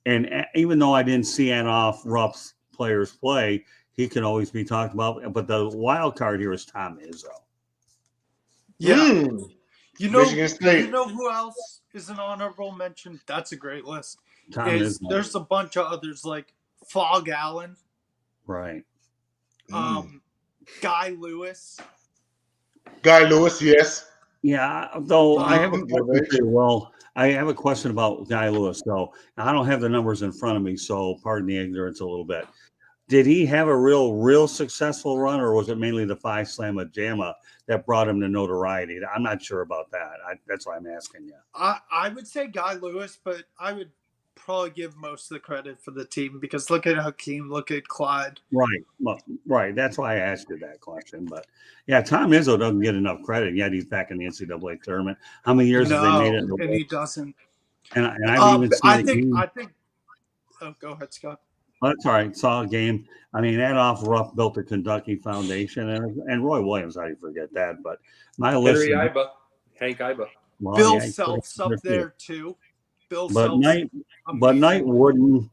And even though I didn't see Adolph Rupp's players play, he can always be talked about. But the wild card here is Tom Izzo. Yeah. Michigan State. You know who else is an honorable mention? That's a great list. Tom Izzo. There's a bunch of others like Fog Allen. Right. Guy Lewis. Guy Lewis, yes. Yeah, though I have a question. I have a question about Guy Lewis, though. I don't have the numbers in front of me, so pardon the ignorance a little bit. Did he have a real successful run, or was it mainly the Phi Slamma Jamma that brought him to notoriety? I'm not sure about that. That's why I'm asking you. I would say Guy Lewis, but I would probably give most of the credit for the team because look at Hakeem, look at Clyde. Right. That's why I asked you that question. But yeah, Tom Izzo doesn't get enough credit, yet he's back in the NCAA tournament. How many years have they made it? And he doesn't. And I've even seen I think. Oh, go ahead, Scott. Well, that's all right. Saw a game. I mean, Adolph Rupp built the Kentucky Foundation, and Roy Williams. How do you forget that? But my list. Hank Iba. Well, Bill Self's up there too. But Knight, Wooden,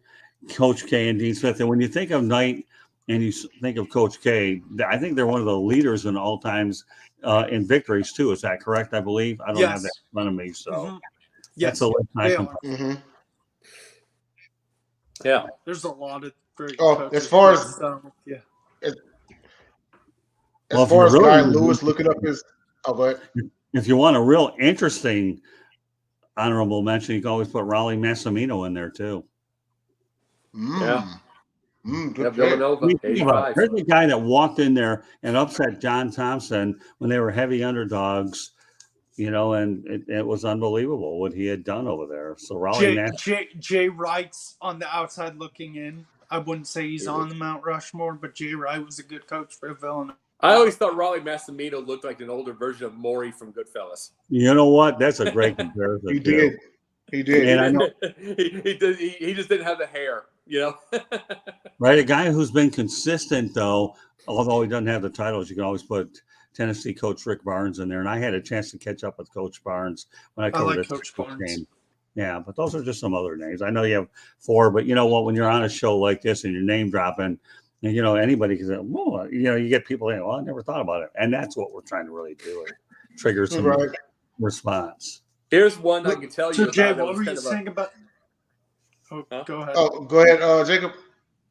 Coach K, and Dean Smith. And when you think of Knight and you think of Coach K, I think they're one of the leaders in all times in victories too. Is that correct? I believe. I don't have that in front of me, so that's a list I can. Yeah, there's a lot of great. As far as Guy Lewis looking up his. Oh, go ahead. If you want a real interesting honorable mention, you can always put Raleigh Massimino in there too. Villanova. There's a guy that walked in there and upset John Thompson when they were heavy underdogs. And it was unbelievable what he had done over there. So Raleigh Jay Wright's on the outside looking in. I wouldn't say he's on the Mount Rushmore, but Jay Wright was a good coach for Villanova. I always thought Raleigh Massimino looked like an older version of Maury from Goodfellas. You know what? That's a great comparison. He did. And I know he just didn't have the hair, Right, a guy who's been consistent though, although he doesn't have the titles, you can always put Tennessee coach Rick Barnes in there, and I had a chance to catch up with Coach Barnes when I covered Coach Barnes game. Yeah, but those are just some other names. I know you have four, but you know what? When you're on a show like this and you're name dropping, and anybody can say, well, you get people saying, well, I never thought about it, and that's what we're trying to really do. It triggers some response. Here's one I can tell you. So Jay, what were you saying about? Oh, go ahead. Oh, go ahead, Jacob.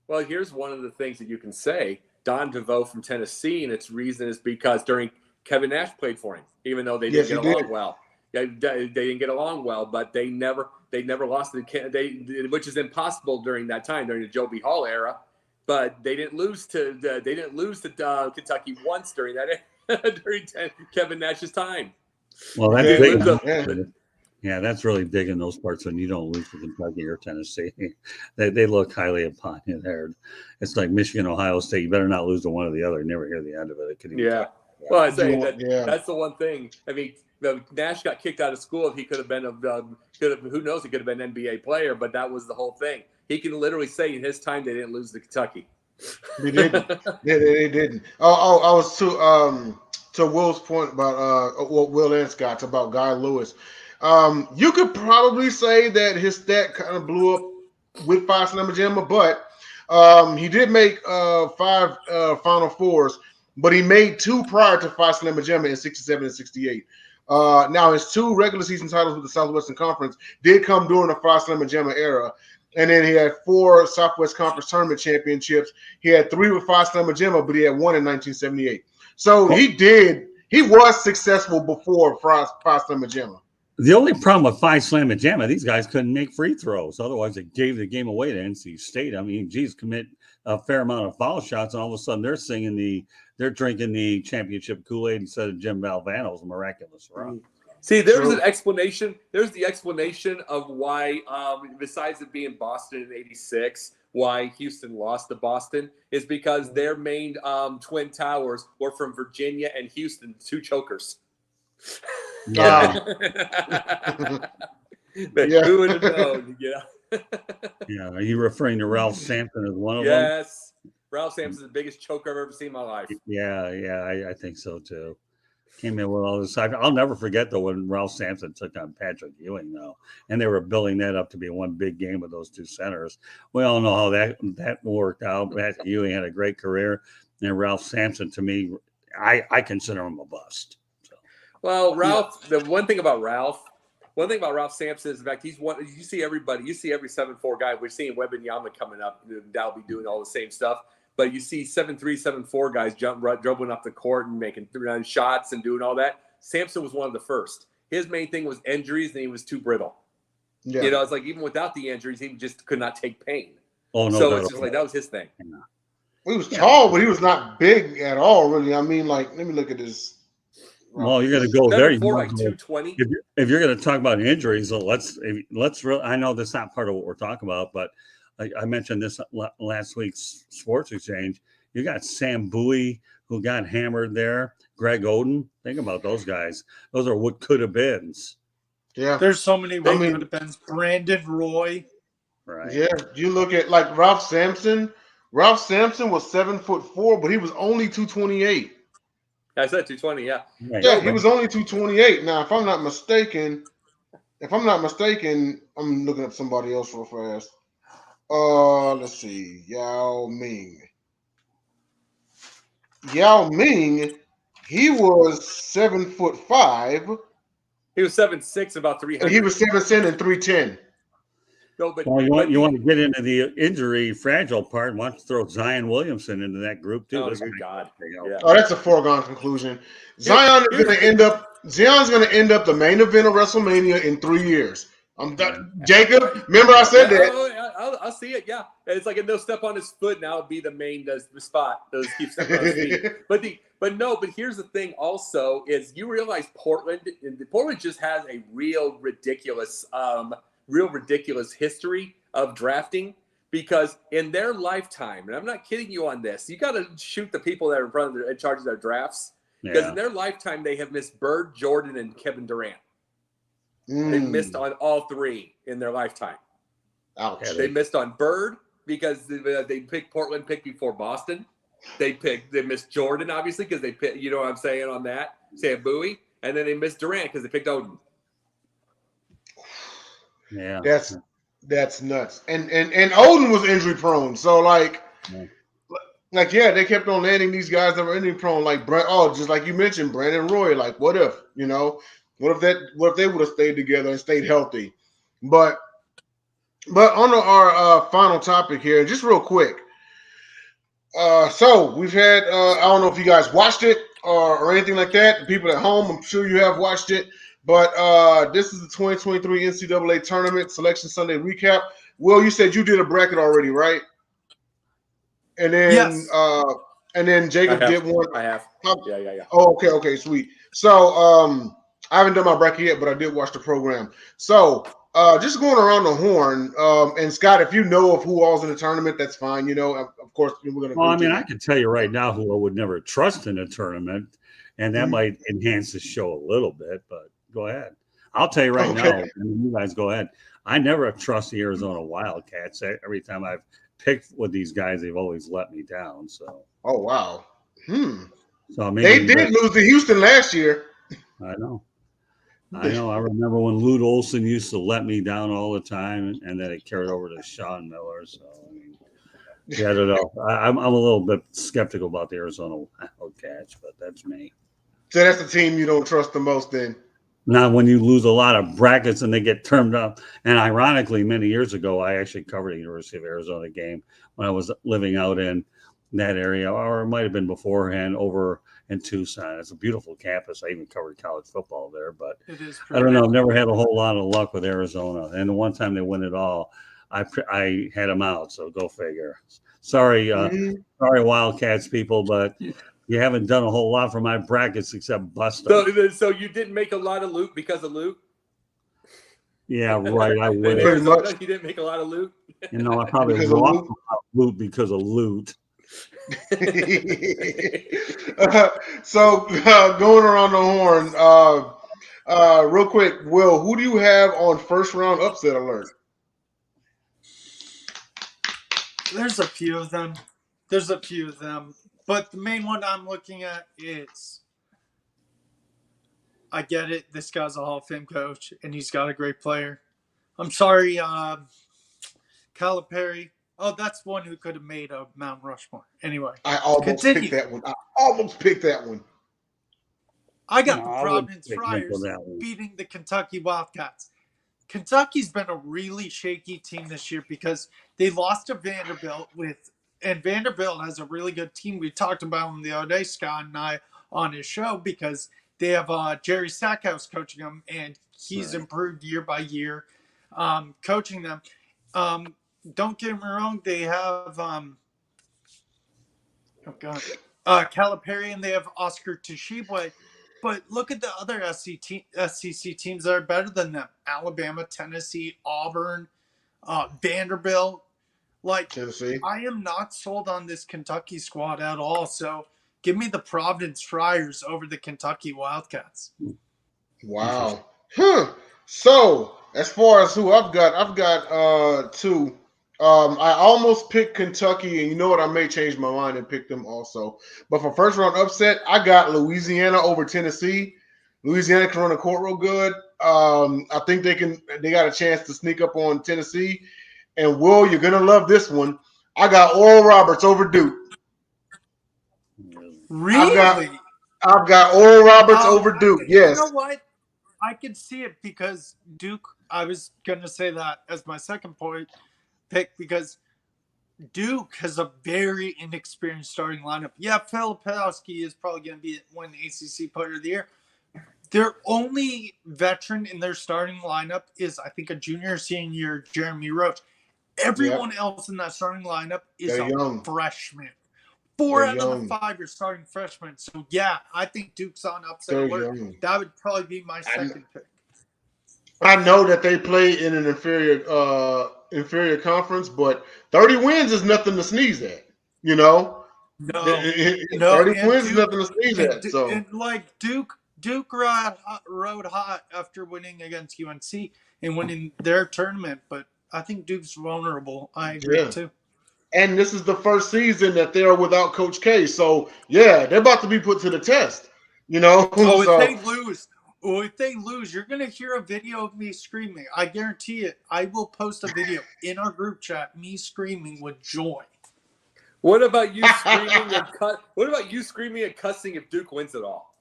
Well, here's one of the things that you can say. Don DeVoe from Tennessee, and its reason is because during Kevin Nash played for him, even though they didn't get along well. They didn't get along well, but they never lost which is impossible during that time, during the Joe B. Hall era. But they didn't lose to Kentucky once during that during Kevin Nash's time. Well, that's big. Yeah, that's really big in those parts when you don't lose to Kentucky or Tennessee. They look highly upon you there. It's like Michigan, Ohio State. You better not lose to one or the other. You never hear the end of it. Well, I say that's the one thing. I mean, Nash got kicked out of school. If he could have been who knows? He could have been an NBA player, but that was the whole thing. He can literally say in his time they didn't lose to Kentucky. They didn't. They didn't. Oh, I was to Will's point about Will and Scott's about Guy Lewis. You could probably say that his stat kind of blew up with Phi Slamma Jamma, but he did make 5 Final Fours, but he made 2 prior to Phi Slamma Jamma in 67 and 68. Now, his 2 regular season titles with the Southwestern Conference did come during the Phi Slamma Jamma era. And then he had 4 Southwest Conference tournament championships. He had 3 with Phi Slamma Jamma, but he had 1 in 1978. So he did he was successful before Five Summer Jammer. The only problem with Five Slam and Jamma, these guys couldn't make free throws. Otherwise, they gave the game away to NC State. I mean, geez, commit a fair amount of foul shots, and all of a sudden they're drinking the championship Kool-Aid instead of Jim Valvano's miraculous run. See, there's an explanation. There's the explanation of why, besides it being Boston in '86, why Houston lost to Boston is because their main twin towers were from Virginia and Houston, 2 chokers. Yeah. Who would have known? Yeah. Are you referring to Ralph Sampson as one of them? Yes. Ralph Sampson's the biggest choker I've ever seen in my life. Yeah, I think so too. Came in with all this. I'll never forget though when Ralph Sampson took on Patrick Ewing though, and they were building that up to be one big game with those 2 centers. We all know how that worked out. Patrick Ewing had a great career, and Ralph Sampson, to me, I consider him a bust. So. Well, Ralph. The one thing about Ralph Sampson is the fact he's one. You see every 7'4" guy. We're seeing Wembanyama coming up. That'll be doing all the same stuff. But you see 7'3", 7'4" guys dribbling up the court and making 3-9 shots and doing all that. Sampson was one of the first. His main thing was injuries, and he was too brittle. Yeah. It's like even without the injuries, he just could not take pain. Oh no! So it's just like that was his thing. Yeah. He was tall, but he was not big at all, really. I mean, like, let me look at this. Well, you're going to go there. Like 220. If you're going to talk about injuries, let's really. I know that's not part of what we're talking about, but I mentioned this last week's Sports Exchange. You got Sam Bowie, who got hammered there. Greg Oden. Think about those guys. Those are what could have beens. Yeah. There's so many what could have beens. Brandon Roy. Right. Yeah. You look at like Ralph Sampson. Ralph Sampson was 7'4", but he was only 228. I said 220, yeah. Yeah, he was only 228. Now, if I'm not mistaken, I'm looking at somebody else real fast. Let's see. Yao Ming, he was 7'5". He was 7'6", about 300. He was 7'10" and 310. No, but you want to get into the injury fragile part. Why don't you throw Zion Williamson into that group too? Oh, good God! Yeah. Oh, that's a foregone conclusion. Zion's going to end up the main event of WrestleMania in 3 years. I'm done. Jacob, remember I said that. I'll see it. Yeah, and it's like if they'll step on his foot, now it'll be the main the spot. Those keep stepping on his feet. But here's the thing. Also, is you realize Portland just has a real ridiculous history of drafting, because in their lifetime, and I'm not kidding you on this, you got to shoot the people that are in charge of their drafts, because in their lifetime they have missed Bird, Jordan, and Kevin Durant. They missed on all 3 in their lifetime. Ouch. They missed on Bird because they picked Portland picked before Boston. They missed Jordan obviously because they picked, you know what I'm saying on that, Sam Bowie, and then they missed Durant because they picked Oden. Yeah, that's nuts. And Oden was injury prone, so they kept on landing these guys that were injury prone, just like you mentioned, Brandon Roy. Like, what if what if they would have stayed together and stayed healthy? But on our final topic here, just real quick. So we've had I don't know if you guys watched it or anything like that. The people at home, I'm sure you have watched it. But this is the 2023 NCAA Tournament Selection Sunday recap. Will, you said you did a bracket already, right? And then yes. And then Jacob did one. I have. Yeah. Oh, okay, sweet. So I haven't done my bracket yet, but I did watch the program. So just going around the horn, and Scott, if you know of who all's in the tournament, that's fine. Of course, we're going to. Well, I mean, I can tell you right now who I would never trust in a tournament, and that might enhance the show a little bit, but go ahead. I'll tell you right now, and you guys go ahead. I never trust the Arizona Wildcats. Every time I've picked with these guys, they've always let me down. So. Oh, wow. So they did lose to Houston last year. I know. I remember when Lute Olson used to let me down all the time, and then it carried over to Sean Miller. So, I don't know. I'm a little bit skeptical about the Arizona Wildcats, but that's me. So that's the team you don't trust the most then? Now, when you lose a lot of brackets and they get turned up, and ironically, many years ago, I actually covered a University of Arizona game when I was living out in that area, or it might have been beforehand over in Tucson. It's a beautiful campus. I even covered college football there, but It is I don't know. I've pretty. never had a whole lot of luck with Arizona. And the one time they win it all, I had them out. So go figure. Sorry, Mhm. sorry, Wildcats people, but you haven't done a whole lot for my brackets except bust them. So you didn't make a lot of loot because of loot? Yeah, right. I In wish. Pretty Arizona, much. you didn't make a lot of loot? You know, I probably Because of lost Luke. loot because of loot. So going around the horn, real quick, Will, who do you have on first round upset alert? There's a few of them. But the main one I'm looking at is, I get it. This guy's a Hall of Fame coach, and he's got a great player. I'm sorry, Calipari. Oh, that's one who could have made a Mount Rushmore. Anyway, I almost picked continue. that one. I almost picked that one. I No, got the I wouldn't Providence pick him for Friars that one. beating the Kentucky Wildcats. Kentucky's been a really shaky team this year because they lost to Vanderbilt and Vanderbilt has a really good team. We talked about him the other day, Scott and I, on his show, because they have Jerry Stackhouse coaching them, and he's Right. improved year by year coaching them. Don't get me wrong, they have Calipari, and they have Oscar Tshiebwe. But look at the other SEC teams that are better than them: Alabama, Tennessee, Auburn, Vanderbilt. Like, Tennessee. I am not sold on this Kentucky squad at all. So give me the Providence Friars over the Kentucky Wildcats. Wow. So as far as who I've got two. I almost picked Kentucky, and you know what? I may change my mind and pick them also. But for first round upset, I got Louisiana over Tennessee. Louisiana can run the court real good. I think they got a chance to sneak up on Tennessee. And Will, you're gonna love this one. I got Oral Roberts over Duke. I've got Really? I've got Oral Roberts Oh, over Duke. you Yes. know what? I can see it because Duke, I was going to say that as my second point pick because Duke has a very inexperienced starting lineup. Yeah, Filipowski is probably going to win the ACC Player of the Year. Their only veteran in their starting lineup is, I think, a junior or senior, Jeremy Roach. Everyone else in that starting lineup is They're a young. freshman. They're 4 out of the young. 5 are starting freshmen. So, yeah, I think Duke's on upset They're alert. young. That would probably be my second pick. I know that they play in an inferior conference, but 30 wins is nothing to sneeze at. You know, No, 30 and wins is Duke, nothing to sneeze at. So and like Duke rode hot after winning against UNC and winning their tournament, but I think Duke's vulnerable. I agree yeah, too. and this is the first season that they're without Coach K. So yeah, they're about to be put to the test. You know, Oh, so if they lose, you're gonna hear a video of me screaming. I guarantee it. I will post a video in our group chat, me screaming with joy. What about you screaming and What about you screaming and cussing if Duke wins it all?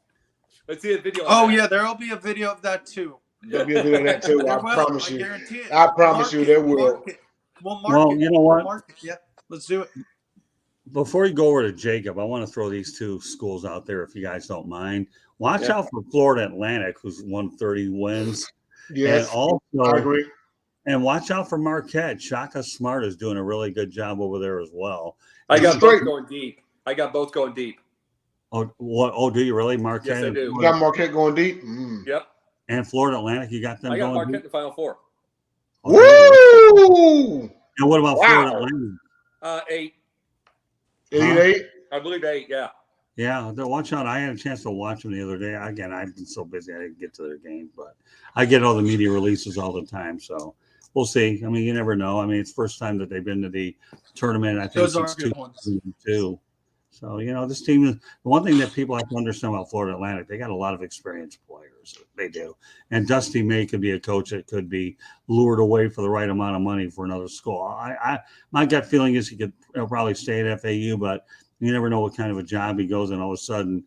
Let's see a video. Oh yeah, there'll be a video of that too. there'll be a video of that too. There I will. promise I you. guarantee it. I promise you, there will. Mark it. We'll mark Well, it. you know We'll what? mark it. Yeah, let's do it. Before you go over to Jacob, I want to throw these two schools out there if you guys don't mind. Watch Yeah. out for Florida Atlantic, who's won 30 wins. Yes, And also, I agree. And watch out for Marquette. Shaka Smart is doing a really good job over there as well. I got Straight. both going deep. Oh, what? Oh, do you really, Marquette? Yes, I and do. You Florida, got Marquette going deep. Mm. Yep. and Florida Atlantic, you got them I got going. Marquette in deep? the Final Four. Oh, do you? Woo! And what about Florida Wow. Atlantic? 8. Elite Huh? Eight. I believe 8. Yeah. Yeah, watch out. I had a chance to watch them the other day. Again, I've been so busy I didn't get to their games, but I get all the media releases all the time. So we'll see. I mean, you never know. I mean, it's the first time that they've been to the tournament, I think, Those are since good ones. 2002. So, this team is the one thing that people have to understand about Florida Atlantic. They got a lot of experienced players. They do. And Dusty May could be a coach that could be lured away for the right amount of money for another school. My gut feeling is he'll probably stay at FAU, but you never know what kind of a job he goes, and all of a sudden,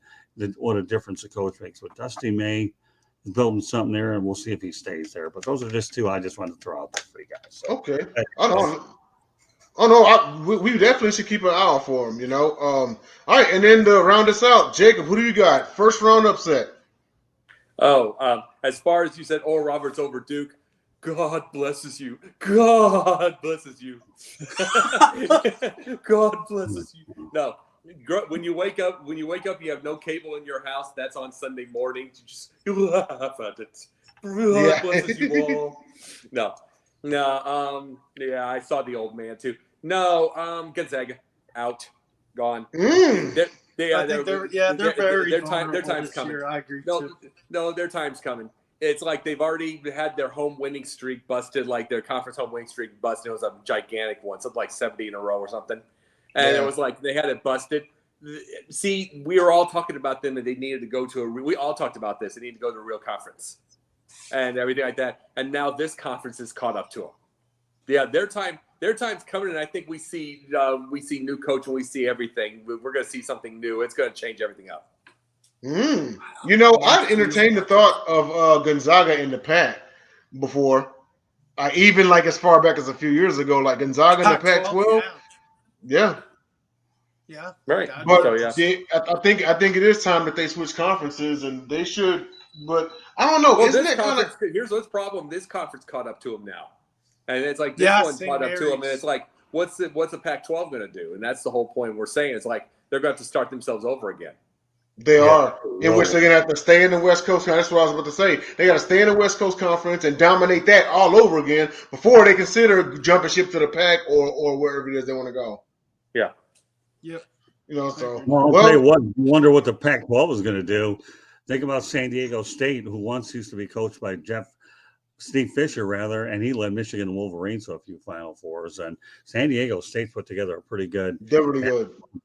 what a difference a coach makes. But Dusty May is building something there, and we'll see if he stays there. But those are just two I just wanted to throw out there for you guys. So, Okay. Oh no, we definitely should keep an eye out for him. All right, and then to round us out, Jacob, who do you got? First round upset. Oh, as far as you said, Oral Roberts over Duke. God blesses you. God blesses you. God blesses you. No, when you wake up, you have no cable in your house. That's on Sunday morning. You laugh at it. God blesses you all. No. Yeah, I saw the old man too. No, Gonzaga out, gone. They're very their vulnerable time's this coming. year. I agree No, too. no, their time's coming. It's like they've already had their home winning streak busted, like their conference home winning streak busted. It was a gigantic one, something like 70 in a row or something. And it was like they had it busted. See, we were all talking about them and they needed to go to we all talked about this. They need to go to a real conference and everything like that. And now this conference has caught up to them. Yeah, their time's coming, and I think we see new coach and we see everything. We're going to see something new. It's going to change everything up. I've entertained the thought of Gonzaga in the Pac before. Even like as far back as a few years ago, like Gonzaga in the Pac-12. Yeah. Right. But So, yeah. I think it is time that they switch conferences, and they should. But I don't know. Well, Isn't it kind of? Here's what's the problem. This conference caught up to them now, and it's like this one caught up to them, and it's like, what's the Pac-12 going to do? And that's the whole point we're saying. It's like they're going to have to start themselves over again. They are, in which they're going to have to stay in the West Coast. That's what I was about to say. They got to stay in the West Coast Conference and dominate that all over again before they consider jumping ship to the Pac or wherever it is they want to go. Yeah. Yep. So. Well, I'll tell you what. You wonder what the Pac-12 is going to do. Think about San Diego State, who once used to be coached by Steve Fisher, and he led Michigan Wolverines to a few Final Fours. And San Diego State put together a pretty good,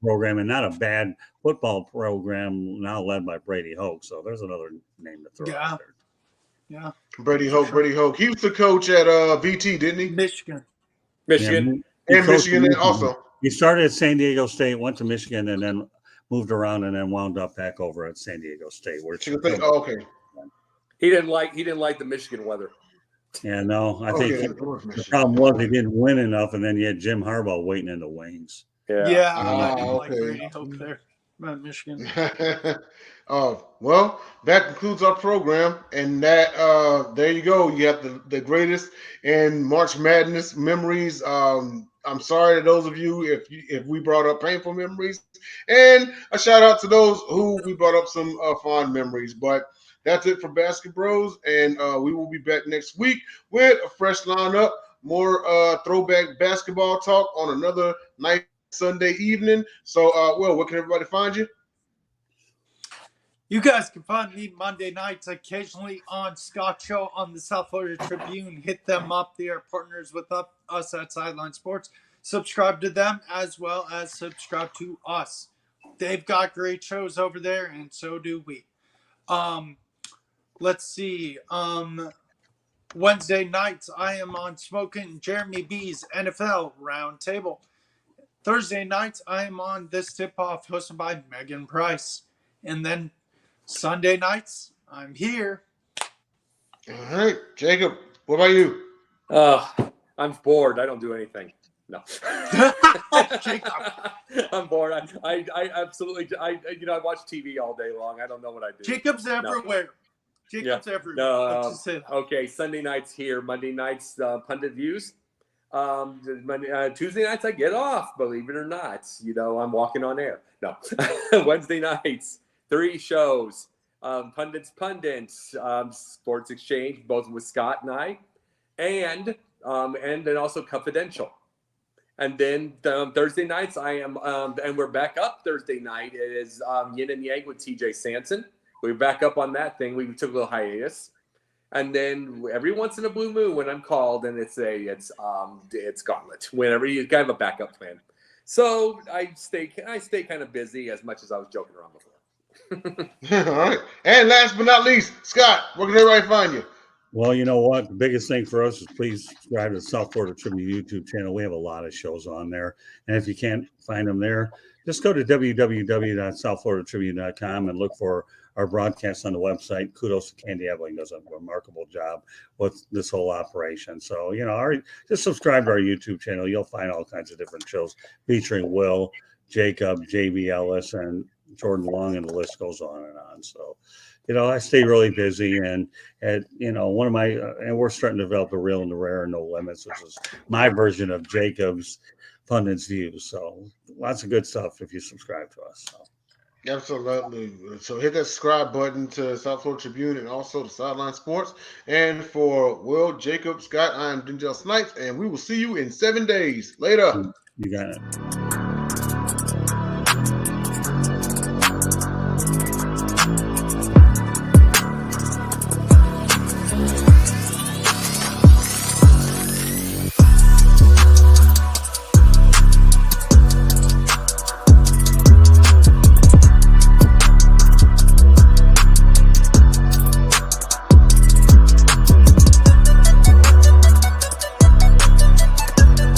program, and not a bad football program. Now led by Brady Hoke. So there's another name to throw out there. Yeah, Brady Hoke. He was the coach at VT, didn't he? Michigan, and Michigan also. He started at San Diego State, went to Michigan, and then moved around, and then wound up back over at San Diego State. Okay. He didn't like the Michigan weather. Yeah, no, I think the problem was he didn't win enough, and then you had Jim Harbaugh waiting in the wings. I didn't like Brady Hope there, Michigan. Well, that concludes our program, and that there you go. You have the greatest in March Madness memories. I'm sorry to those of you if we brought up painful memories, and a shout out to those who we brought up some fond memories. But that's it for BasketBros, and we will be back next week with a fresh lineup, more throwback basketball talk on another nice Sunday evening. So, where can everybody find you? You guys can find me Monday nights occasionally on Scott Show on the South Florida Tribune. Hit them up. They are partners with us at Sideline Sports. Subscribe to them as well as subscribe to us. They've got great shows over there, and so do we. Let's see. Wednesday nights, I am on Smoking Jeremy B's NFL Roundtable. Thursday nights, I am on This Tip-Off, hosted by Megan Price. And then Sunday nights, I'm here. All right, Jacob, what about you? I'm bored. I don't do anything. No. Jacob. I'm bored. I absolutely. I watch TV all day long. I don't know what I do. Jacob's everywhere. Jacob's everywhere. No. Okay. Sunday nights here. Monday nights pundit views. Tuesday nights I get off. Believe it or not. I'm walking on air. No. Wednesday nights 3 shows. Pundits, Sports Exchange, both with Scott and I, and then also Confidential. And then Thursday nights, I am, and we're back up Thursday night. It is Yin and Yang with TJ Sanson. We're back up on that thing. We took a little hiatus. And then every once in a blue moon when I'm called, and it's Gauntlet. Whenever you have a backup plan. So I stay kind of busy as much as I was joking around before. All right. And last but not least, Scott, where can everybody find you? Well, you know what? The biggest thing for us is please subscribe to the South Florida Tribune YouTube channel. We have a lot of shows on there. And if you can't find them there, just go to www.southfloridatribune.com and look for our broadcasts on the website. Kudos to Candy Eveling, does a remarkable job with this whole operation. So, just subscribe to our YouTube channel. You'll find all kinds of different shows featuring Will, Jacob, JB Ellis, and Jordan Long, and the list goes on and on. So, I stay really busy, and one of my and we're starting to develop the Real and the Rare and No Limits, which is my version of Jacob's Pundits Views. So lots of good stuff if you subscribe to us. So. Absolutely. So hit that subscribe button to South Florida Tribune and also to Sideline Sports. And for Will, Jacob, Scott, I am Denzel Snipes, and we will see you in 7 days. Later. You got it.